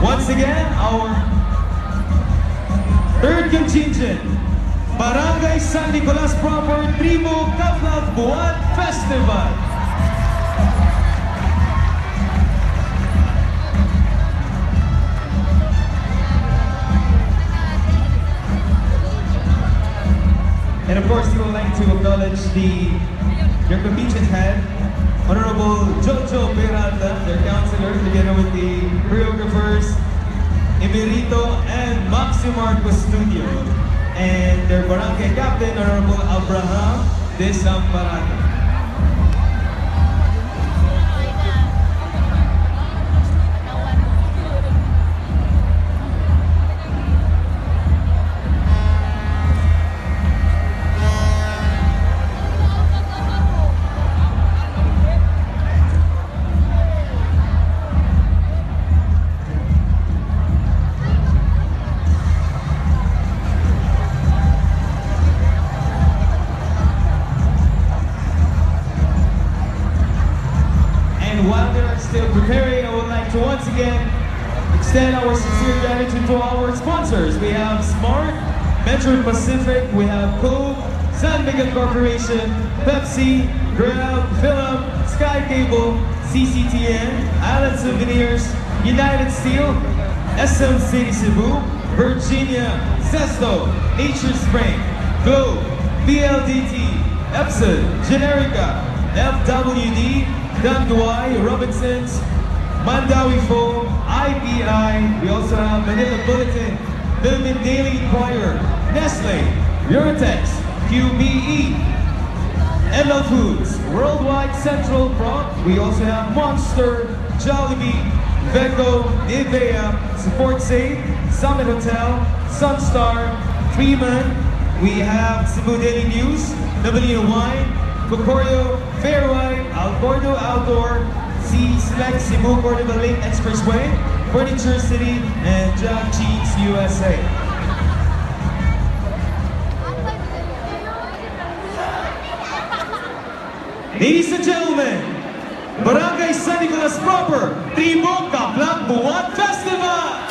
Once again, our third contingent, Barangay San Nicolas Proper Tribo Kaplak Buwan Festival. And of course, we would like to acknowledge your contingent head, Honorable Jojo Peralta, their counselor, together with the choreographers, Emerito and Maxi Marcos Studio, and their barangay captain, Honorable Abraham Desamparado. While they are still preparing, I would like to once again extend our sincere gratitude to our sponsors. We have Smart, Metro Pacific, we have Coke, San Miguel Corporation, Pepsi, Grab, Philip, Sky Cable, CCTN, Island Souvenirs, United Steel, SM City Cebu, Virginia, Sesto, Nature Spring, Globe, BLDT, Epson, Generica, FWD, Danduay, Robinsons, Mandawi Foam, IPI. We also have Manila Bulletin, Philippine Daily Inquirer, Nestle, Eurotex, QBE, ML Foods, Worldwide Central Prop. We also have Monster, Jollibee, Veco, Nivea, Support Safe, Summit Hotel, Sunstar, Freeman. We have Cebu Daily News, Navalino Wine, Cocorio, Fairway, Alcordo Outdoor, C-Select Cebu Cordova Lake Expressway, Furniture City, and Jack Cheese USA. Ladies and gentlemen, Barangay San Nicolas Proper Tribo Kaplak Buwan Festival!